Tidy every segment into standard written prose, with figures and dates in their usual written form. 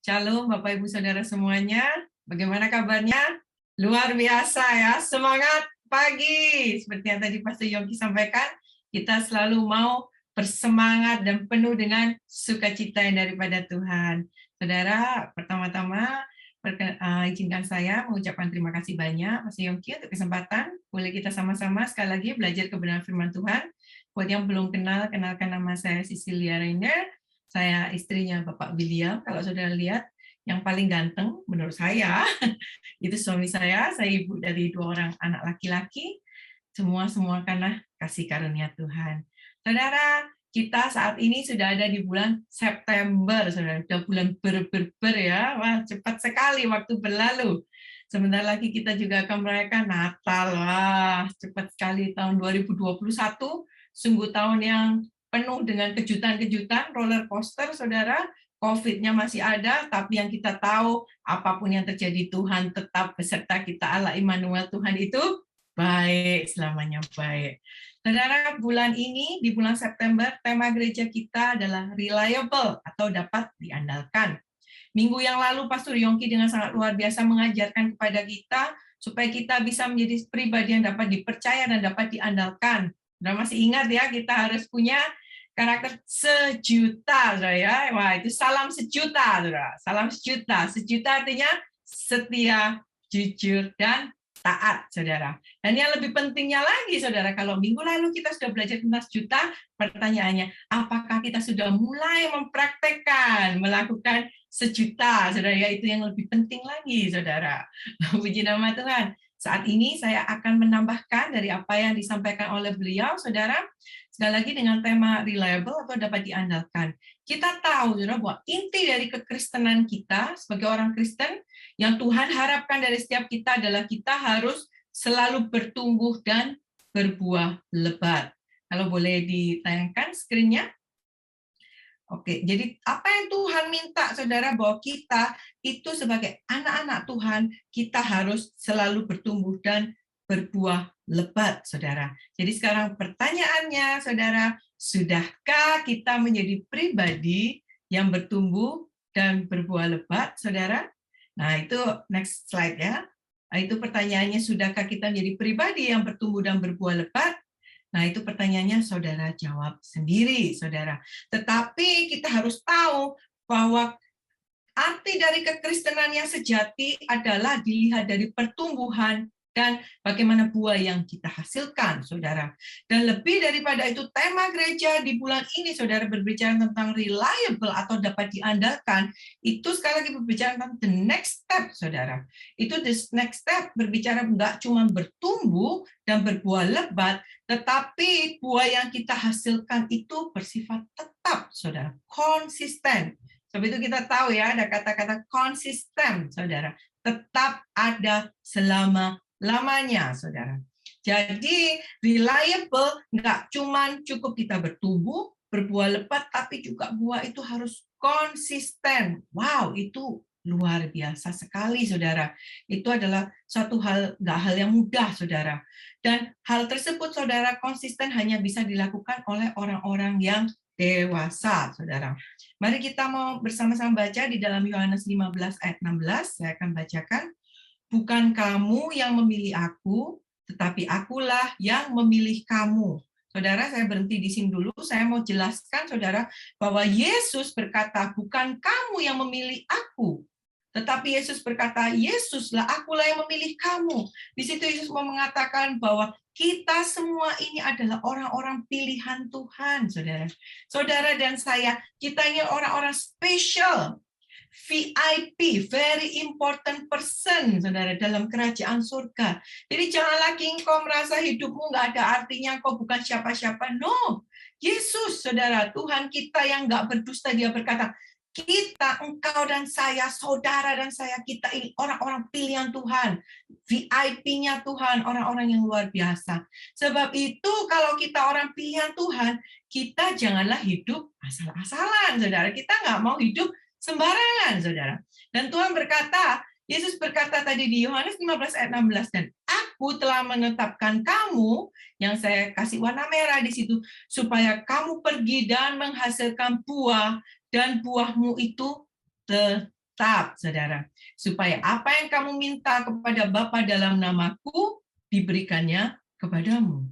Shalom Bapak Ibu Saudara semuanya. Bagaimana kabarnya? Luar biasa ya. Semangat pagi. Seperti yang tadi Pastor Yongki sampaikan, kita selalu mau bersemangat dan penuh dengan sukacita yang daripada Tuhan. Saudara, pertama-tama izinkan saya mengucapkan terima kasih banyak Pastor Yongki untuk kesempatan. Boleh kita sama-sama sekali lagi belajar kebenaran firman Tuhan. Buat yang belum kenal, kenalkan nama saya Cecilia Rainer. Saya istrinya Bapak William. Kalau saudara lihat, yang paling ganteng menurut saya, itu suami saya ibu dari 2 orang anak laki-laki, semua karena kasih karunia Tuhan. Saudara, kita saat ini sudah ada di bulan September, saudara. Sudah bulan ber ya. Wah, cepat sekali waktu berlalu. Sebentar lagi kita juga akan merayakan Natal. Wah, cepat sekali tahun 2021. Sungguh tahun yang penuh dengan kejutan-kejutan, roller coaster, saudara. COVID-nya masih ada, tapi yang kita tahu, apapun yang terjadi, Tuhan tetap beserta kita. Allah Immanuel, Tuhan itu baik, selamanya baik. Saudara, bulan ini, di bulan September, tema gereja kita adalah reliable atau dapat diandalkan. Minggu yang lalu, Pastor Yongki dengan sangat luar biasa mengajarkan kepada kita, supaya kita bisa menjadi pribadi yang dapat dipercaya dan dapat diandalkan. Sudah masih ingat ya, kita harus punya karakter sejuta, saudara ya. Wah, itu salam sejuta, saudara. Salam sejuta. Sejuta artinya setia, jujur, dan taat, saudara. Dan yang lebih pentingnya lagi, saudara, kalau minggu lalu kita sudah belajar tentang sejuta, pertanyaannya, apakah kita sudah mulai mempraktekkan, melakukan sejuta, saudara? Ya, itu yang lebih penting lagi, saudara. Puji nama Tuhan. Saat ini saya akan menambahkan dari apa yang disampaikan oleh beliau, saudara, sekali lagi dengan tema reliable atau dapat diandalkan. Kita tahu, saudara, bahwa inti dari kekristenan kita sebagai orang Kristen yang Tuhan harapkan dari setiap kita adalah kita harus selalu bertumbuh dan berbuah lebat. Kalau boleh ditayangkan screen-nya. Oke, jadi apa yang Tuhan minta, saudara, bahwa kita itu sebagai anak-anak Tuhan, kita harus selalu bertumbuh dan berbuah lebat, saudara. Jadi sekarang pertanyaannya, saudara, sudahkah kita menjadi pribadi yang bertumbuh dan berbuah lebat, saudara? Nah, itu next slide ya. Nah, itu pertanyaannya, sudahkah kita menjadi pribadi yang bertumbuh dan berbuah lebat? Nah, itu pertanyaannya saudara jawab sendiri, saudara. Tetapi kita harus tahu bahwa arti dari kekristenan yang sejati adalah dilihat dari pertumbuhan dan bagaimana buah yang kita hasilkan, saudara. Dan lebih daripada itu, tema gereja di bulan ini, saudara, berbicara tentang reliable atau dapat diandalkan, itu sekali lagi berbicara tentang the next step, saudara. Itu the next step berbicara enggak cuma bertumbuh dan berbuah lebat, tetapi buah yang kita hasilkan itu bersifat tetap, saudara, konsisten. Sebab itu kita tahu ya, ada kata-kata konsisten, saudara. Tetap ada selama-lamanya, saudara. Jadi, reliable nggak cuma cukup kita bertumbuh, berbuah lebat, tapi juga buah itu harus konsisten. Wow, itu luar biasa sekali, saudara. Itu adalah suatu nggak hal yang mudah, saudara. Dan hal tersebut, saudara, konsisten hanya bisa dilakukan oleh orang-orang yang dewasa, saudara. Mari kita mau bersama-sama baca di dalam Yohanes 15 ayat 16, saya akan bacakan. Bukan kamu yang memilih aku, tetapi akulah yang memilih kamu. Saudara, saya berhenti di sini dulu, saya mau jelaskan, saudara, bahwa Yesus berkata, bukan kamu yang memilih aku, tetapi Yesus berkata, Yesuslah, akulah yang memilih kamu. Di situ Yesus mau mengatakan bahwa kita semua ini adalah orang-orang pilihan Tuhan, saudara. Saudara dan saya, kita ini orang-orang spesial, VIP, very important person, saudara, dalam kerajaan surga. Jadi janganlah engkau merasa hidupmu nggak ada artinya, engkau bukan siapa-siapa. No, Yesus, saudara, Tuhan kita yang nggak berdusta, dia berkata, kita, engkau dan saya, saudara dan saya, kita ini orang-orang pilihan Tuhan, VIP-nya Tuhan, orang-orang yang luar biasa. Sebab itu kalau kita orang pilihan Tuhan, kita janganlah hidup asal-asalan, saudara. Kita nggak mau hidup sembarangan, saudara. Dan Tuhan berkata, Yesus berkata tadi di Yohanes 15 ayat 16, dan aku telah menetapkan kamu, yang saya kasih warna merah di situ, supaya kamu pergi dan menghasilkan buah, dan buahmu itu tetap. tetap, saudara. Supaya apa yang kamu minta kepada Bapa dalam namaku, diberikannya kepadamu.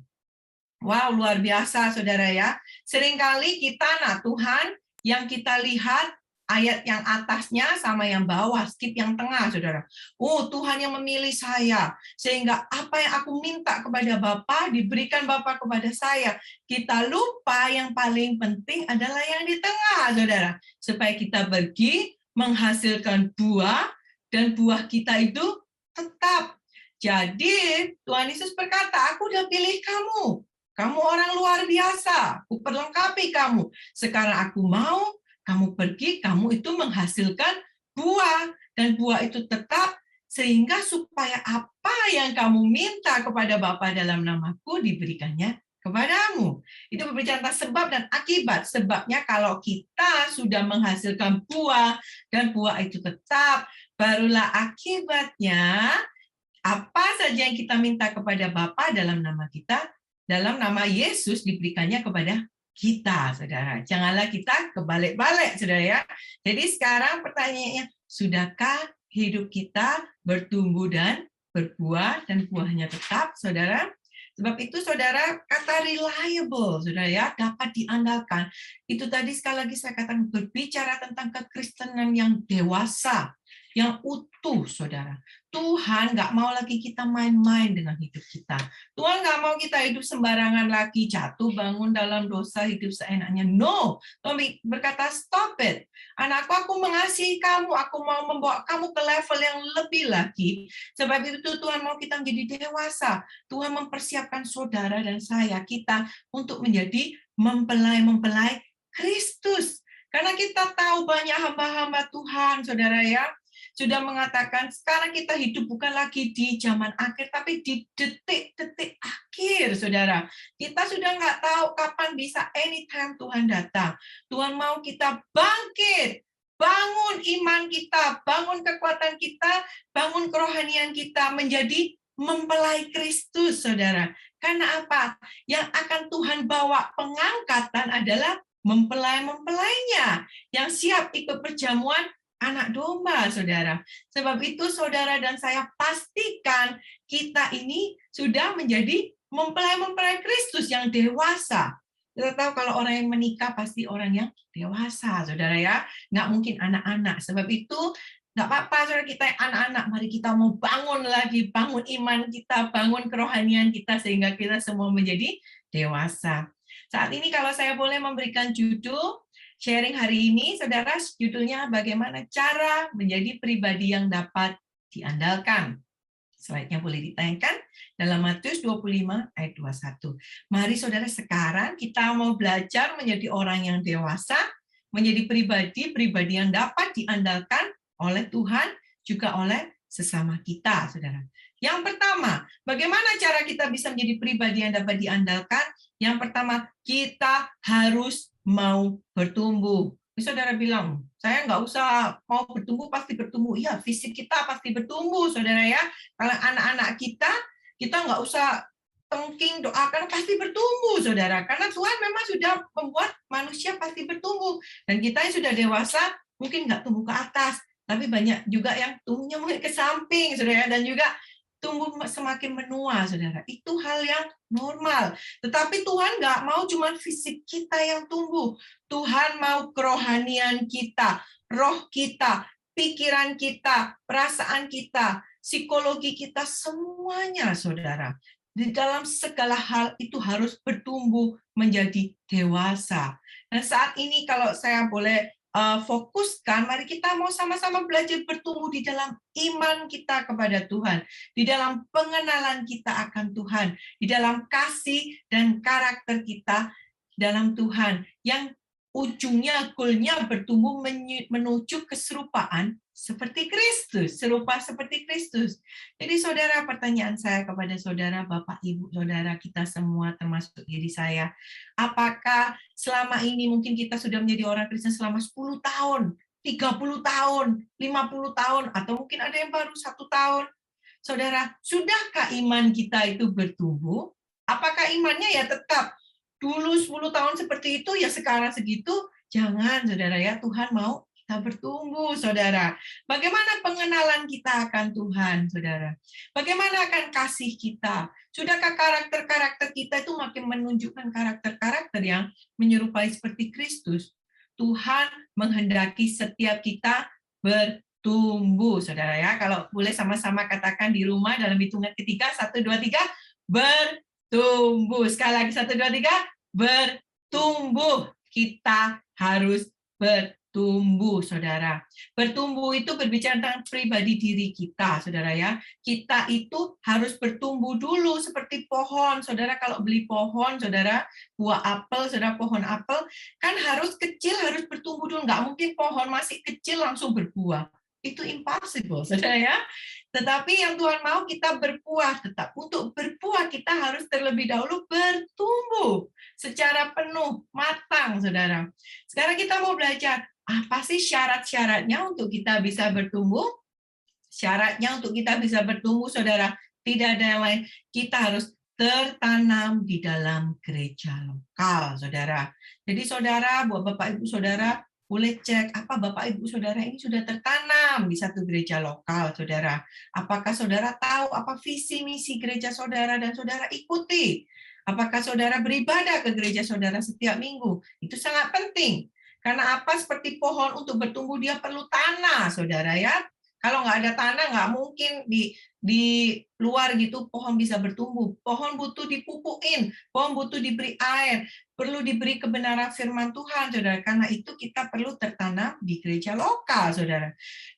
Wow, luar biasa, saudara ya. Seringkali kita, Tuhan, yang kita lihat ayat yang atasnya sama yang bawah, skip yang tengah, saudara. Oh, Tuhan yang memilih saya, sehingga apa yang aku minta kepada Bapa, diberikan Bapa kepada saya. Kita lupa yang paling penting adalah yang di tengah, saudara. Supaya kita pergi menghasilkan buah, dan buah kita itu tetap. Jadi, Tuhan Yesus berkata, aku udah pilih kamu. Kamu orang luar biasa, aku perlengkapi kamu. Sekarang aku mau kamu pergi, kamu itu menghasilkan buah. Dan buah itu tetap, sehingga supaya apa yang kamu minta kepada Bapa dalam namaku, diberikannya kepadamu. Itu berbicara tentang sebab dan akibat. Sebabnya kalau kita sudah menghasilkan buah, dan buah itu tetap, barulah akibatnya, apa saja yang kita minta kepada Bapa dalam nama kita, dalam nama Yesus diberikannya kepada kita, saudara. Janganlah kita kebalik-balik, saudara ya. Jadi sekarang pertanyaannya, sudahkah hidup kita bertumbuh dan berbuah dan buahnya tetap, saudara? Sebab itu, saudara, kata reliable, saudara ya, dapat diandalkan. Itu tadi sekali lagi saya katakan berbicara tentang kekristenan yang dewasa, yang utuh, saudara. Tuhan nggak mau lagi kita main-main dengan hidup kita. Tuhan nggak mau kita hidup sembarangan lagi, jatuh bangun dalam dosa, hidup seenaknya. No, Tuhan berkata stop it. Anakku, aku mengasihi kamu, aku mau membawa kamu ke level yang lebih lagi. Sebab itu Tuhan mau kita menjadi dewasa. Tuhan mempersiapkan saudara dan saya, kita untuk menjadi mempelai-mempelai Kristus. Karena kita tahu banyak hamba-hamba Tuhan, saudara ya, sudah mengatakan sekarang kita hidup bukan lagi di zaman akhir, tapi di detik-detik akhir, saudara. Kita sudah nggak tahu kapan bisa, anytime Tuhan datang. Tuhan mau kita bangkit, bangun iman kita, bangun kekuatan kita, bangun kerohanian kita, menjadi mempelai Kristus, saudara. Karena apa? Yang akan Tuhan bawa pengangkatan adalah mempelai-mempelainya, yang siap ikut perjamuan anak domba, saudara. Sebab itu, saudara dan saya pastikan kita ini sudah menjadi mempelai-mempelai Kristus yang dewasa. Kita tahu kalau orang yang menikah pasti orang yang dewasa, saudara ya. Nggak mungkin anak-anak. Sebab itu, nggak apa-apa, saudara, kita anak-anak. Mari kita mau bangun lagi, bangun iman kita, bangun kerohanian kita, sehingga kita semua menjadi dewasa. Saat ini kalau saya boleh memberikan judul, sharing hari ini, saudara, judulnya bagaimana cara menjadi pribadi yang dapat diandalkan. Slide-nya boleh ditayangkan dalam Matius 25 ayat 21. Mari saudara, sekarang kita mau belajar menjadi orang yang dewasa, menjadi pribadi yang dapat diandalkan oleh Tuhan, juga oleh sesama kita, saudara. Yang pertama, bagaimana cara kita bisa menjadi pribadi yang dapat diandalkan? Yang pertama, kita harus mau bertumbuh. Saudara bilang, saya nggak usah mau bertumbuh, pasti bertumbuh. Iya, fisik kita pasti bertumbuh, saudara ya. Kalau anak-anak kita nggak usah tengking, doakan, pasti bertumbuh, saudara. Karena Tuhan memang sudah membuat manusia pasti bertumbuh. Dan kita yang sudah dewasa, mungkin nggak tumbuh ke atas, tapi banyak juga yang tumbuhnya mungkin ke samping, saudara. Dan juga tumbuh semakin menua, saudara. Itu hal yang normal. Tetapi Tuhan nggak mau cuma fisik kita yang tumbuh. Tuhan mau kerohanian kita, roh kita, pikiran kita, perasaan kita, psikologi kita, semuanya, saudara. Di dalam segala hal itu harus bertumbuh menjadi dewasa. Dan saat ini kalau saya boleh fokuskan, mari kita mau sama-sama belajar bertumbuh di dalam iman kita kepada Tuhan, di dalam pengenalan kita akan Tuhan, di dalam kasih dan karakter kita dalam Tuhan, yang ujungnya, goalnya bertumbuh menuju keserupaan seperti Kristus, serupa seperti Kristus. Jadi saudara, pertanyaan saya kepada saudara, Bapak, Ibu, saudara kita semua, termasuk diri saya, apakah selama ini mungkin kita sudah menjadi orang Kristen selama 10 tahun, 30 tahun, 50 tahun, atau mungkin ada yang baru 1 tahun. Saudara, sudahkah iman kita itu bertumbuh? Apakah imannya ya tetap dulu 10 tahun seperti itu, ya sekarang segitu? Jangan, saudara ya, Tuhan mau kita kita bertumbuh, saudara. Bagaimana pengenalan kita akan Tuhan, saudara? Bagaimana akan kasih kita? Sudahkah karakter-karakter kita itu makin menunjukkan karakter-karakter yang menyerupai seperti Kristus? Tuhan menghendaki setiap kita bertumbuh, saudara ya. Kalau boleh sama-sama katakan di rumah dalam hitungan ketiga, 1, 2, 3, bertumbuh. Sekali lagi, 1, 2, 3, bertumbuh. Kita harus bertumbuh, saudara. Bertumbuh itu berbicara tentang pribadi diri kita, saudara ya. Kita itu harus bertumbuh dulu seperti pohon, saudara. Kalau beli pohon, saudara, buah apel, saudara, pohon apel, kan harus kecil, harus bertumbuh dulu. Nggak mungkin pohon masih kecil langsung berbuah. Itu impossible, saudara ya. Tetapi yang Tuhan mau kita berbuah, tetap untuk berbuah kita harus terlebih dahulu bertumbuh secara penuh, matang, saudara. Sekarang kita mau belajar, apa sih syarat-syaratnya untuk kita bisa bertumbuh? Syaratnya untuk kita bisa bertumbuh, saudara, tidak ada yang lain. Kita harus tertanam di dalam gereja lokal, saudara. Jadi, saudara, buat Bapak Ibu Saudara, boleh cek apa Bapak Ibu Saudara ini sudah tertanam di satu gereja lokal, saudara. Apakah saudara tahu apa visi misi gereja saudara dan saudara ikuti? Apakah saudara beribadah ke gereja saudara setiap minggu? Itu sangat penting. Karena apa? Seperti pohon untuk bertumbuh dia perlu tanah, saudara ya. Kalau nggak ada tanah, nggak mungkin di luar gitu pohon bisa bertumbuh. Pohon butuh dipupukin, pohon butuh diberi air, perlu diberi kebenaran firman Tuhan, saudara. Karena itu kita perlu tertanam di gereja lokal, saudara.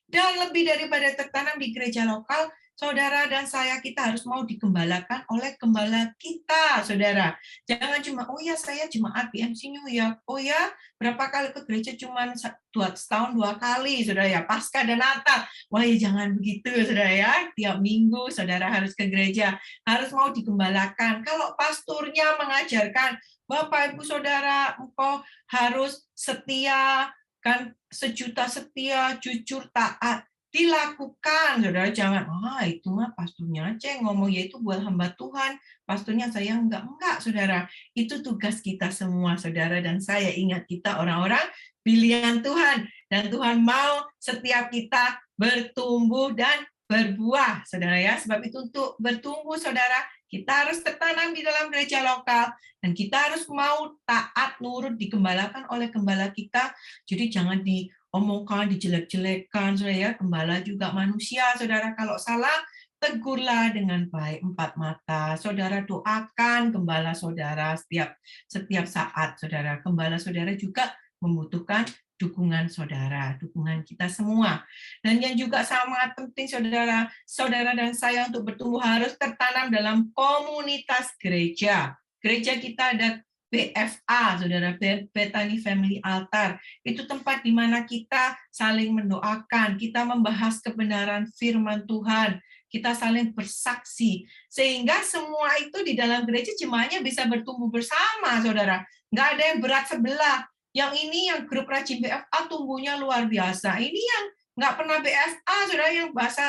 Dan lebih daripada tertanam di gereja lokal, saudara dan saya kita harus mau digembalakan oleh gembala kita, saudara. Jangan cuma, oh ya saya jemaat BMC New York, oh ya berapa kali ke gereja cuma setahun 2 kali, saudara ya, Paskah dan Natal. Wah ya jangan begitu, saudara ya. Tiap minggu saudara harus ke gereja, harus mau digembalakan. Kalau pastornya mengajarkan, Bapak Ibu Saudara, engkau harus setia, kan sejuta setia, jujur, taat. Dilakukan, saudara. Jangan, itu mah pastornya aja yang ngomong, ya itu buat hamba Tuhan. Pastornya saya enggak, saudara. Itu tugas kita semua, saudara. Dan saya ingat kita orang-orang pilihan Tuhan. Dan Tuhan mau setiap kita bertumbuh dan berbuah, saudara ya. Sebab itu untuk bertumbuh, saudara, kita harus tertanam di dalam gereja lokal. Dan kita harus mau taat, nurut, digembalakan oleh gembala kita. Jadi jangan diomongkan, dijelek-jelekkan, saudara ya. Gembala juga manusia, saudara. Kalau salah, tegurlah dengan baik 4 mata. Saudara doakan gembala saudara setiap saat, saudara. Gembala saudara juga membutuhkan dukungan saudara, dukungan kita semua. Dan yang juga sangat penting, saudara dan saya untuk bertumbuh harus tertanam dalam komunitas gereja. Gereja kita ada BFA, saudara, Bethany Family Altar. Itu tempat di mana kita saling mendoakan, kita membahas kebenaran firman Tuhan, kita saling bersaksi, sehingga semua itu di dalam gereja jemaatnya bisa bertumbuh bersama, saudara. Nggak ada yang berat sebelah. Yang ini yang grup rajin BFA tumbuhnya luar biasa. Ini yang nggak pernah BFA, saudara, yang bahasa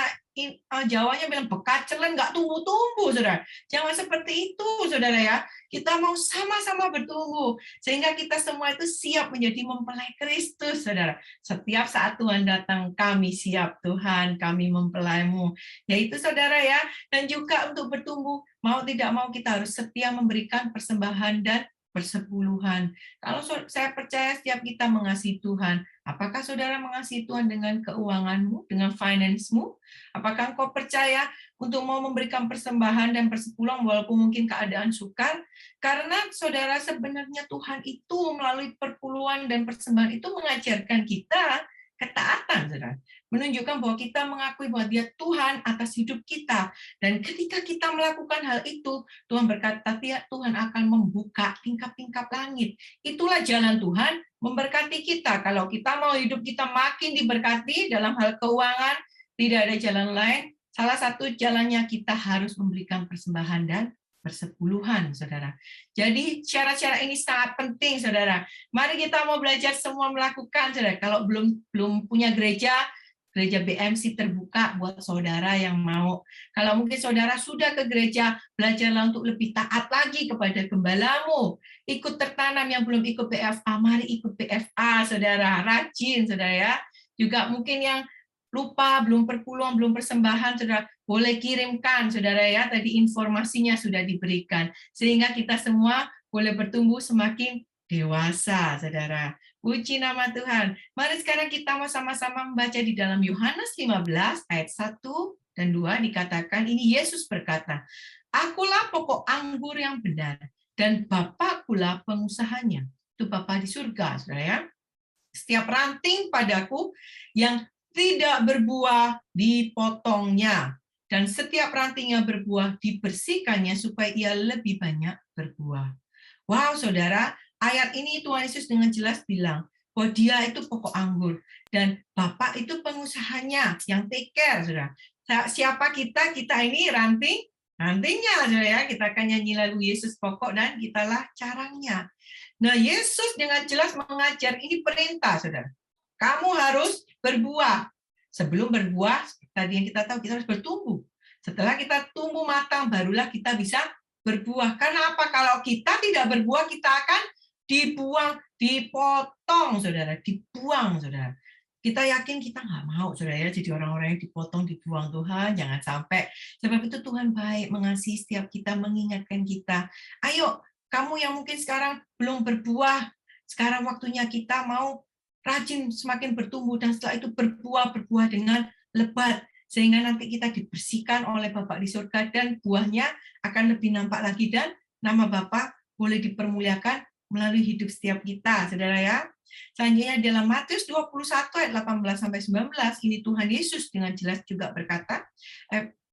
Jawanya bilang bekacelen, nggak tumbuh-tumbuh, saudara. Jangan seperti itu, saudara ya. Kita mau sama-sama bertumbuh, sehingga kita semua itu siap menjadi mempelai Kristus, saudara. Setiap saat Tuhan datang, kami siap, Tuhan, kami mempelaimu. Yaitu, saudara ya. Dan juga untuk bertumbuh, mau tidak mau kita harus setia memberikan persembahan dan persepuluhan. Kalau saya percaya setiap kita mengasihi Tuhan, apakah saudara mengasihi Tuhan dengan keuanganmu, dengan finance-mu? Apakah engkau percaya untuk mau memberikan persembahan dan persepuluhan walaupun mungkin keadaan sukar? Karena saudara sebenarnya Tuhan itu melalui perpuluhan dan persembahan itu mengajarkan kita ketaatan, saudara. Menunjukkan bahwa kita mengakui bahwa Dia Tuhan atas hidup kita. Dan ketika kita melakukan hal itu, Tuhan berkata, Tuhan akan membuka tingkap-tingkap langit. Itulah jalan Tuhan memberkati kita. Kalau kita mau hidup kita makin diberkati dalam hal keuangan, tidak ada jalan lain. Salah satu jalannya kita harus memberikan persembahan dan persepuluhan, saudara. Jadi syarat-syarat ini sangat penting, saudara. Mari kita mau belajar semua melakukan, saudara. Kalau belum punya gereja BMC terbuka buat saudara yang mau. Kalau mungkin saudara sudah ke gereja, belajarlah untuk lebih taat lagi kepada gembalamu. Ikut tertanam yang belum ikut BFA, mari ikut BFA, saudara. Rajin, saudara ya. Juga mungkin yang lupa, belum perpuluhan, belum persembahan, saudara, boleh kirimkan, saudara ya, tadi informasinya sudah diberikan. Sehingga kita semua boleh bertumbuh semakin dewasa, saudara. Puji nama Tuhan. Mari sekarang kita mau sama-sama membaca di dalam Yohanes 15 ayat 1 dan 2 dikatakan, ini Yesus berkata, "Akulah pokok anggur yang benar, dan Bapa-Kulah pengusahanya." Itu Bapa di surga, saudara ya. Setiap ranting padaku yang tidak berbuah dipotongnya, dan setiap ranting yang berbuah dibersihkannya supaya ia lebih banyak berbuah. Wow, saudara, ayat ini Tuhan Yesus dengan jelas bilang bahwa Dia itu pokok anggur dan Bapak itu pengusahanya yang take care, saudara. Siapa kita? Kita ini rantingnya, saudara ya. Kita akan nyanyi lagu Yesus pokok dan kitalah carangnya. Nah, Yesus dengan jelas mengajar ini perintah, saudara. Kamu harus berbuah. Sebelum berbuah, tadi yang kita tahu, kita harus bertumbuh. Setelah kita tumbuh matang, barulah kita bisa berbuah. Karena apa? Kalau kita tidak berbuah, kita akan dibuang, dipotong, saudara. Dibuang, saudara. Kita yakin kita nggak mau, saudara ya, jadi orang-orang yang dipotong, dibuang. Tuhan, jangan sampai. Sebab itu Tuhan baik, mengasihi setiap kita, mengingatkan kita. Ayo, kamu yang mungkin sekarang belum berbuah, sekarang waktunya kita mau rajin semakin bertumbuh dan setelah itu berbuah dengan lebat sehingga nanti kita dibersihkan oleh Bapa di surga dan buahnya akan lebih nampak lagi dan nama Bapa boleh dipermuliakan melalui hidup setiap kita, saudara ya. Selanjutnya dalam Matius 21 ayat 18 sampai 19 ini Tuhan Yesus dengan jelas juga berkata,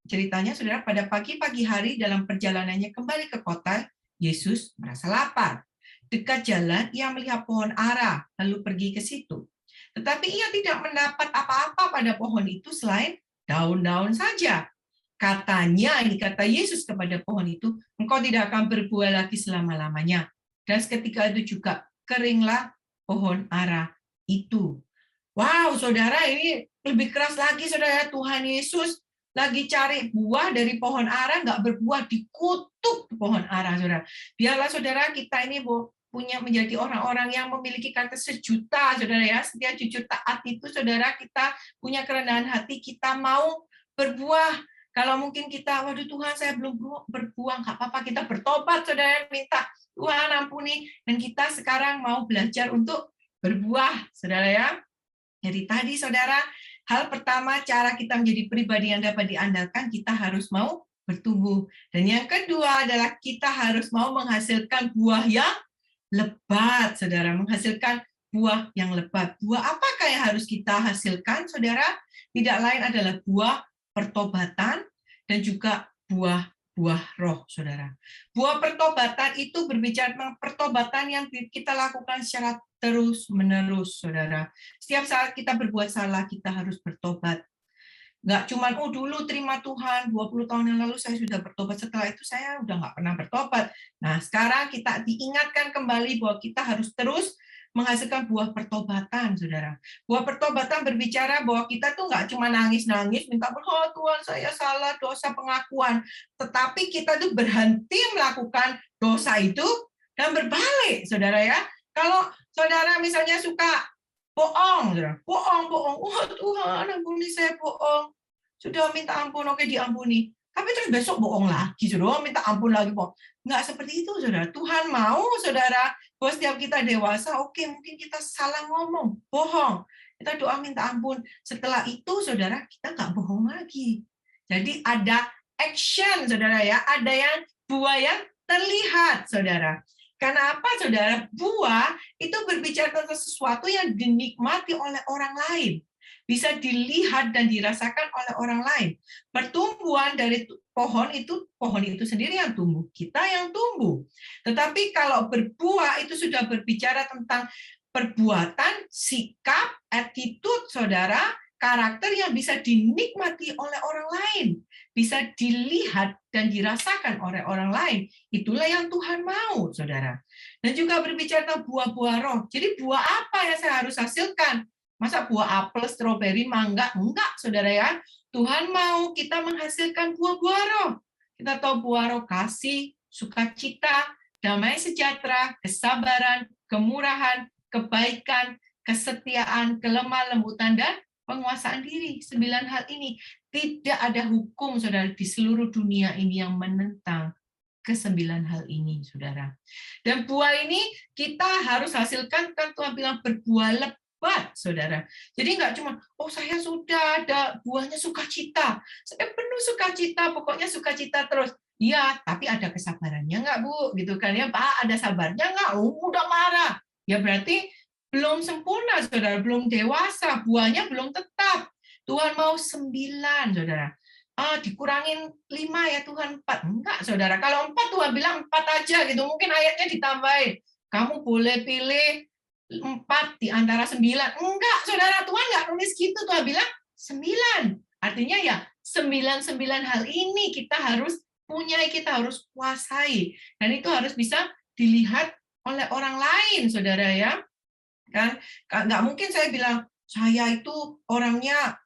ceritanya saudara, pada pagi-pagi hari dalam perjalanannya kembali ke kota, Yesus merasa lapar. Dekat jalan, ia melihat pohon ara, lalu pergi ke situ. Tetapi ia tidak mendapat apa-apa pada pohon itu selain daun-daun saja. Katanya, ini kata Yesus kepada pohon itu, engkau tidak akan berbuah lagi selama-lamanya. Dan seketika itu juga keringlah pohon ara itu. Wow, saudara, ini lebih keras lagi, saudara. Tuhan Yesus lagi cari buah dari pohon ara, nggak berbuah, dikutuk pohon ara, saudara. Biarlah, saudara, kita ini punya menjadi orang-orang yang memiliki kata sejuta, saudara ya. Setiap jujur taat itu, saudara, kita punya kerendahan hati, kita mau berbuah. Kalau mungkin kita, waduh Tuhan, saya belum berbuah, nggak apa-apa, kita bertobat, saudara, minta Tuhan ampuni, dan kita sekarang mau belajar untuk berbuah, saudara ya. Jadi tadi, saudara, hal pertama, cara kita menjadi pribadi yang dapat diandalkan, kita harus mau bertumbuh. Dan yang kedua adalah kita harus mau menghasilkan buah yang lebat, saudara, menghasilkan buah yang lebat. Buah apakah yang harus kita hasilkan, saudara? Tidak lain adalah buah pertobatan dan juga buah roh, saudara. Buah pertobatan itu berbicara tentang pertobatan yang kita lakukan secara terus-menerus, saudara. Setiap saat kita berbuat salah, kita harus bertobat. Nggak cuma, dulu terima Tuhan, 20 tahun yang lalu saya sudah bertobat, setelah itu saya udah nggak pernah bertobat. Nah, sekarang kita diingatkan kembali bahwa kita harus terus menghasilkan buah pertobatan, saudara. Buah pertobatan berbicara bahwa kita tuh nggak cuma nangis-nangis, minta, oh Tuhan saya salah, dosa pengakuan. Tetapi kita tuh berhenti melakukan dosa itu dan berbalik, saudara ya. Kalau saudara misalnya suka bohong, bohong. Oh Tuhan, ampuni saya bohong. Sudah minta ampun, oke diampuni. Tapi terus besok bohong lagi, sudah minta ampun lagi bohong. Nggak seperti itu, saudara. Tuhan mau, saudara, bahwa setiap kita dewasa, oke mungkin kita salah ngomong, bohong. Kita doa minta ampun. Setelah itu, saudara, kita nggak bohong lagi. Jadi ada action, saudara ya. Ada yang buah yang terlihat, saudara. Karena apa, saudara? Buah itu berbicara tentang sesuatu yang dinikmati oleh orang lain. Bisa dilihat dan dirasakan oleh orang lain. Pertumbuhan dari pohon itu sendiri yang tumbuh. Kita yang tumbuh. Tetapi kalau berbuah itu sudah berbicara tentang perbuatan, sikap, attitude, saudara, karakter yang bisa dinikmati oleh orang lain. Bisa dilihat dan dirasakan oleh orang lain. Itulah yang Tuhan mau, saudara. Dan juga berbicara tentang buah-buah roh. Jadi buah apa yang saya harus hasilkan? Masa buah apel, stroberi, mangga? Enggak, saudara ya. Tuhan mau kita menghasilkan buah-buah roh. Kita tahu buah roh kasih, sukacita, damai sejahtera, kesabaran, kemurahan, kebaikan, kesetiaan, kelemah lembutan, dan penguasaan diri. 9 hal ini. Tidak ada hukum, saudara, di seluruh dunia ini yang menentang ke-9 hal ini, saudara. Dan buah ini kita harus hasilkan, kan Tuhan bilang berbuah lebat, saudara. Jadi nggak cuma, oh saya sudah ada buahnya sukacita, saya penuh sukacita, pokoknya sukacita terus. Iya, tapi ada kesabarannya nggak, Bu? Gitu kan ya, Pak, ada sabarnya nggak? Oh, udah marah. Ya berarti belum sempurna, saudara, belum dewasa, buahnya belum tetap. Tuhan mau 9, saudara. Dikurangin 5 ya Tuhan, 4. Enggak, saudara. Kalau 4, Tuhan bilang 4 aja gitu. Mungkin ayatnya ditambahin. Kamu boleh pilih 4 di antara 9. Enggak, saudara. Tuhan nggak tulis gitu. Tuhan bilang 9. Artinya ya 9 hal ini kita harus punya, kita harus kuasai. Dan itu harus bisa dilihat oleh orang lain, saudara ya. Kan nggak mungkin saya bilang, saya itu orangnya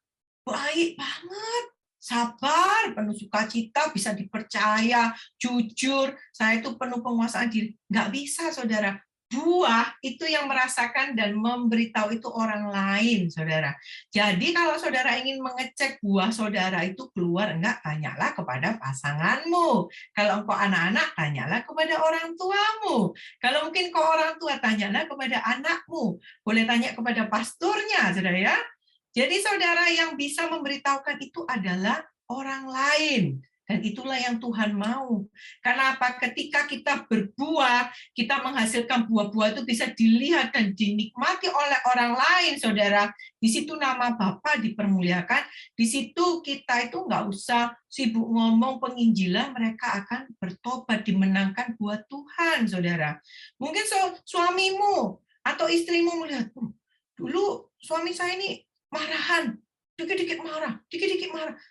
baik banget, sabar, penuh sukacita, bisa dipercaya, jujur, saya itu penuh penguasaan diri. Nggak bisa, saudara. Buah itu yang merasakan dan memberitahu itu orang lain, saudara. Jadi kalau saudara ingin mengecek buah saudara itu keluar enggak, tanyalah kepada pasanganmu. Kalau engkau anak-anak, tanyalah kepada orang tuamu. Kalau mungkin kau orang tua, tanyalah kepada anakmu. Boleh tanya kepada pastornya, saudara ya. Jadi saudara, yang bisa memberitahukan itu adalah orang lain. Dan itulah yang Tuhan mau. Karena apa? Ketika kita berbuah, kita menghasilkan buah-buah itu bisa dilihat dan dinikmati oleh orang lain, saudara. Di situ nama Bapa dipermuliakan. Di situ kita itu nggak usah sibuk ngomong penginjilan, mereka akan bertobat, dimenangkan buat Tuhan, saudara. Mungkin suamimu atau istrimu melihat, dulu suami saya ini marahan, dikit-dikit marah,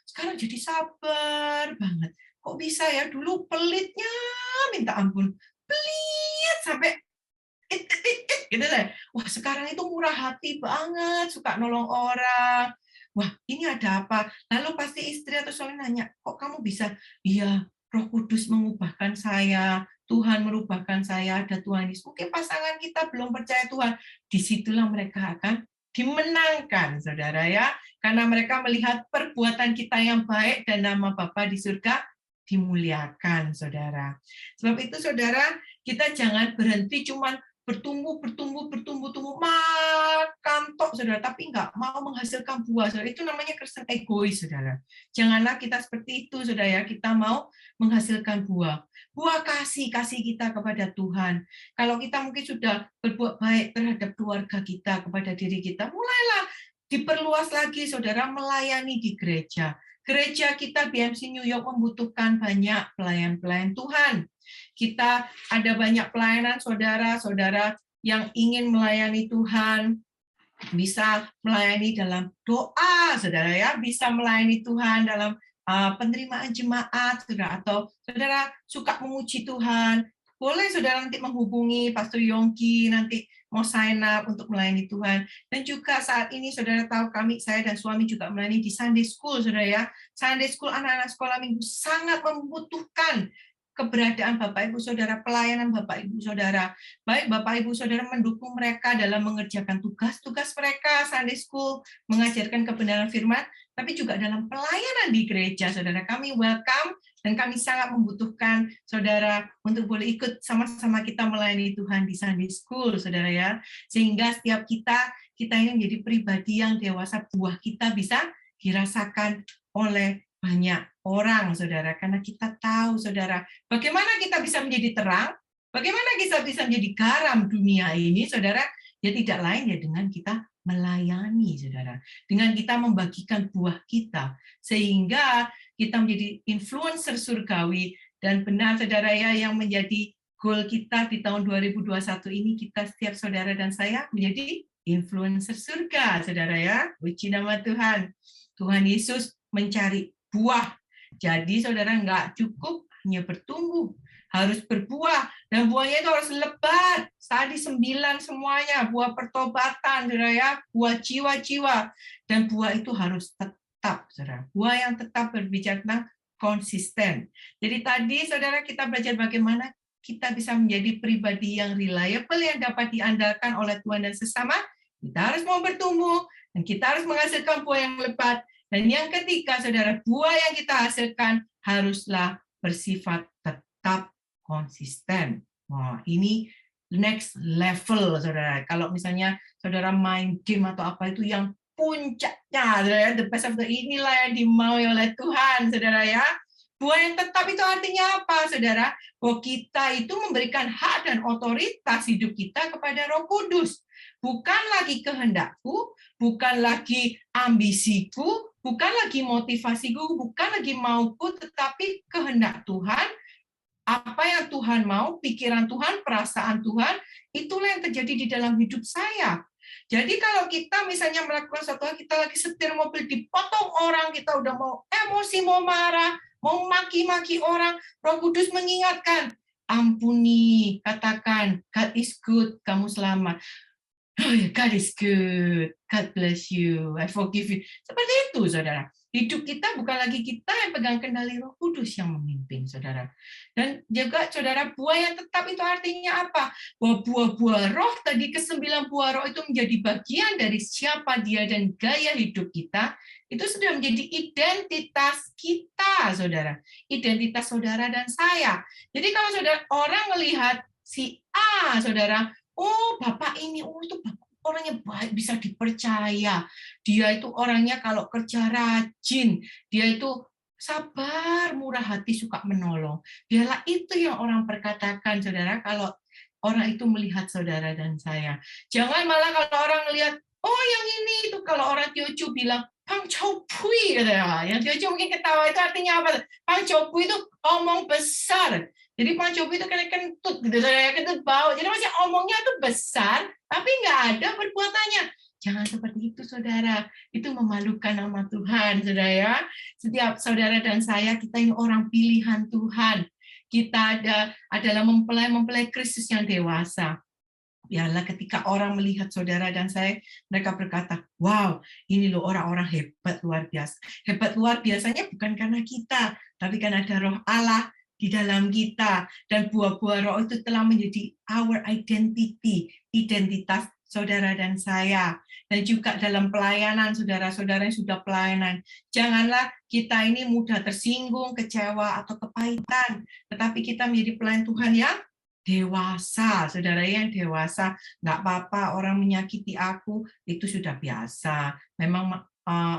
sekarang jadi sabar banget. Kok bisa ya? Dulu pelitnya minta ampun, pelit sampai gitu deh. Wah, sekarang itu murah hati banget, suka nolong orang. Wah, ini ada apa? Lalu pasti istri atau suami nanya, kok kamu bisa? Iya, Roh Kudus mengubahkan saya, Tuhan merubahkan saya, ada Tuhan Yesus. Mungkin pasangan kita belum percaya Tuhan. Disitulah mereka akan dimenangkan, saudara ya, karena mereka melihat perbuatan kita yang baik dan nama Bapa di surga dimuliakan, saudara. Sebab itu, saudara, kita jangan berhenti cuman bertumbuh, makan tok, saudara, tapi nggak mau menghasilkan buah, saudara. Itu namanya Kristen egois, saudara. Janganlah kita seperti itu, saudara ya. Kita mau menghasilkan buah. Buah kasih kita kepada Tuhan. Kalau kita mungkin sudah berbuat baik terhadap keluarga kita, kepada diri kita, mulailah diperluas lagi, saudara, melayani di gereja. Gereja kita BMC New York membutuhkan banyak pelayan-pelayan Tuhan. Kita ada banyak pelayanan, saudara-saudara yang ingin melayani Tuhan, bisa melayani dalam doa, saudara ya, bisa melayani Tuhan dalam penerimaan jemaat, saudara, atau saudara suka memuji Tuhan, boleh saudara nanti menghubungi Pastor Yongki, nanti mau sign up untuk melayani Tuhan. Dan juga saat ini saudara tahu saya dan suami juga melayani di Sunday School, saudara ya. Sunday School, anak-anak sekolah minggu sangat membutuhkan keberadaan Bapak Ibu Saudara, pelayanan Bapak Ibu Saudara. Baik Bapak Ibu Saudara mendukung mereka dalam mengerjakan tugas-tugas mereka, Sunday School, mengajarkan kebenaran firman, tapi juga dalam pelayanan di gereja, saudara. Kami welcome dan kami sangat membutuhkan saudara untuk boleh ikut sama-sama kita melayani Tuhan di Sunday School, saudara ya. Sehingga setiap kita ini menjadi pribadi yang dewasa, buah kita bisa dirasakan oleh banyak orang, saudara. Karena kita tahu, saudara, bagaimana kita bisa menjadi terang, bagaimana kita bisa menjadi garam dunia ini, saudara, ya tidak lain ya dengan kita melayani, saudara. Dengan kita membagikan buah kita, sehingga kita menjadi influencer surgawi. Dan benar, saudara ya, yang menjadi goal kita di tahun 2021 ini, kita setiap saudara dan saya menjadi influencer surga, saudara ya. Puji nama Tuhan. Tuhan Yesus mencari buah. Jadi saudara nggak cukup hanya bertumbuh, harus berbuah, dan buahnya itu harus lebat. Tadi 9 semuanya, buah pertobatan, saudara ya, buah jiwa-jiwa, dan buah itu harus tetap, saudara. Buah yang tetap berbicara tentang konsisten. Jadi tadi saudara kita belajar bagaimana kita bisa menjadi pribadi yang reliable, yang dapat diandalkan oleh Tuhan dan sesama, Kita harus mau bertumbuh, dan kita harus menghasilkan buah yang lebat. Dan yang ketiga, saudara, buah yang kita hasilkan haruslah bersifat tetap konsisten. Wah, ini next level, saudara. Kalau misalnya saudara main game atau apa itu yang puncaknya, saudara, the best of the inilah yang dimaui oleh Tuhan, saudara ya. Buah yang tetap itu artinya apa, saudara? Bahwa kita itu memberikan hak dan otoritas hidup kita kepada Roh Kudus. Bukan lagi kehendakku, bukan lagi ambisiku, bukan lagi motivasiku, bukan lagi mauku, tetapi kehendak Tuhan, apa yang Tuhan mau, pikiran Tuhan, perasaan Tuhan, itulah yang terjadi di dalam hidup saya. Jadi kalau kita misalnya melakukan sesuatu, kita lagi setir mobil, dipotong orang, kita udah mau emosi, mau marah, mau maki-maki orang, Roh Kudus mengingatkan, ampuni, katakan, God is good, kamu selamat. Oh, God is good, God bless you, I forgive you. Seperti itu, saudara. Hidup kita bukan lagi kita yang pegang kendali, Roh Kudus yang memimpin, saudara. Dan juga, saudara, buah yang tetap itu artinya apa? Bahwa buah-buah roh, tadi ke-9 buah roh itu menjadi bagian dari siapa dia dan gaya hidup kita, itu sudah menjadi identitas kita, saudara. Identitas saudara dan saya. Jadi kalau saudara orang melihat si A, saudara, oh, Bapak ini, oh itu orangnya baik, bisa dipercaya. Dia itu orangnya kalau kerja rajin, dia itu sabar, murah hati, suka menolong. Biarlah itu yang orang perkatakan, saudara, kalau orang itu melihat saudara dan saya. Jangan malah kalau orang melihat, oh yang ini itu, kalau orang Teochew bilang, Pang Chow Pui, katanya. Yang Teochew mungkin ketawa, itu artinya apa? Pang Chow Pui itu omong besar. Jadi Pang Chow Pui itu kena kentut, gitu, saudara, kentut bau. Jadi masih omongnya itu besar, tapi nggak ada perbuatannya. Jangan seperti itu, saudara. Itu memalukan nama Tuhan, saudara ya. Setiap saudara dan saya, kita ini orang pilihan Tuhan. Kita adalah mempelai Kristus yang dewasa. Biarlah ketika orang melihat saudara dan saya, mereka berkata, wow, ini loh orang-orang hebat luar biasa. Hebat luar biasanya bukan karena kita, tapi karena ada roh Allah di dalam kita. Dan buah-buah roh itu telah menjadi our identity, identitas saudara dan saya. Dan juga dalam pelayanan, saudara-saudara yang sudah pelayanan. Janganlah kita ini mudah tersinggung, kecewa, atau kepahitan. Tetapi kita menjadi pelayan Tuhan yang dewasa, saudara yang dewasa. Nggak apa-apa orang menyakiti aku, itu sudah biasa. Memang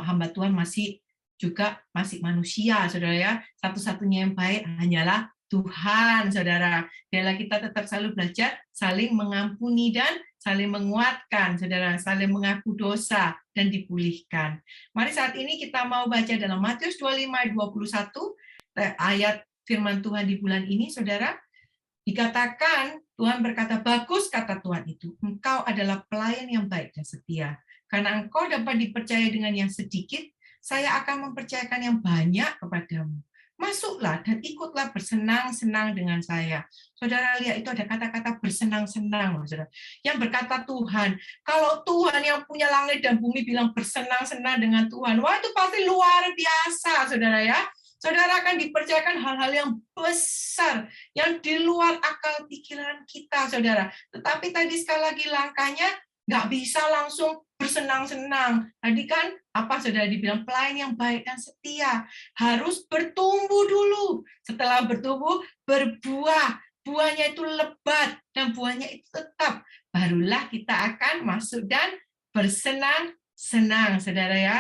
hamba Tuhan masih manusia, saudara ya. Satu-satunya yang baik hanyalah Tuhan, saudara. Biarlah kita tetap selalu belajar, saling mengampuni dan saling menguatkan, saudara, saling mengaku dosa dan dipulihkan. Mari saat ini kita mau baca dalam Matius 25:21, ayat firman Tuhan di bulan ini, saudara. Dikatakan, Tuhan berkata, bagus kata Tuhan itu, engkau adalah pelayan yang baik dan setia. Karena engkau dapat dipercaya dengan yang sedikit, saya akan mempercayakan yang banyak kepadamu. Masuklah dan ikutlah bersenang-senang dengan saya. Saudara lihat, itu ada kata-kata bersenang-senang. Saudara. Yang berkata Tuhan, kalau Tuhan yang punya langit dan bumi bilang bersenang-senang dengan Tuhan, wah itu pasti luar biasa, saudara ya. Saudara akan dipercayakan hal-hal yang besar, yang di luar akal pikiran kita, saudara. Tetapi tadi sekali lagi langkahnya nggak bisa langsung bersenang-senang. Tadi kan apa saudara dibilang pelayan yang baik dan setia. Harus bertumbuh dulu. Setelah bertumbuh, berbuah. Buahnya itu lebat dan buahnya itu tetap. Barulah kita akan masuk dan bersenang-senang, saudara ya.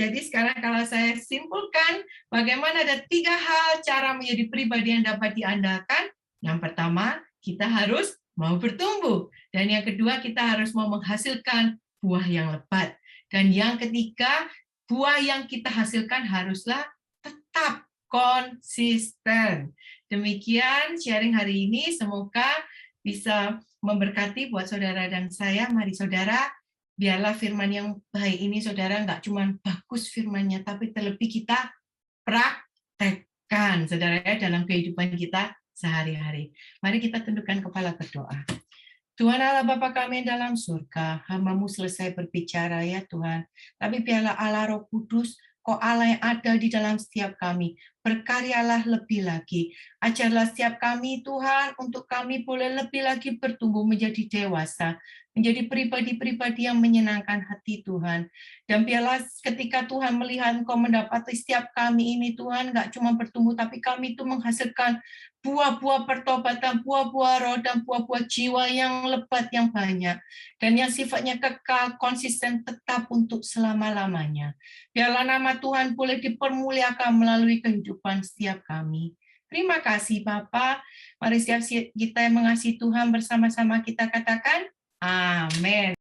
Jadi sekarang kalau saya simpulkan, bagaimana ada 3 hal cara menjadi pribadi yang dapat diandalkan. Yang pertama, kita harus mau bertumbuh. Dan yang kedua, kita harus mau menghasilkan buah yang lebat. Dan yang ketiga, buah yang kita hasilkan haruslah tetap konsisten. Demikian sharing hari ini, semoga bisa memberkati buat saudara dan saya. Mari saudara, biarlah firman yang baik ini, saudara, nggak cuma bagus firmannya, tapi terlebih kita praktekkan, saudara, dalam kehidupan kita sehari-hari. Mari kita tundukkan kepala berdoa. Tuhan Allah Bapa kami dalam surga, hamba-Mu selesai berbicara ya Tuhan, tapi biarlah Allah Roh Kudus, Kau Allah yang ada di dalam setiap kami, berkaryalah lebih lagi. Ajarlah setiap kami, Tuhan, untuk kami boleh lebih lagi bertumbuh menjadi dewasa, menjadi pribadi-pribadi yang menyenangkan hati Tuhan. Dan biarlah ketika Tuhan melihat Engkau mendapati setiap kami ini, Tuhan, nggak cuma bertumbuh, tapi kami itu menghasilkan buah-buah pertobatan, buah-buah roh, dan buah-buah jiwa yang lebat, yang banyak. Dan yang sifatnya kekal, konsisten, tetap untuk selama-lamanya. Biarlah nama Tuhan boleh dipermuliakan melalui kehidupan setiap kami. Terima kasih Bapa. Mari setiap kita yang mengasihi Tuhan bersama-sama kita katakan, Amin.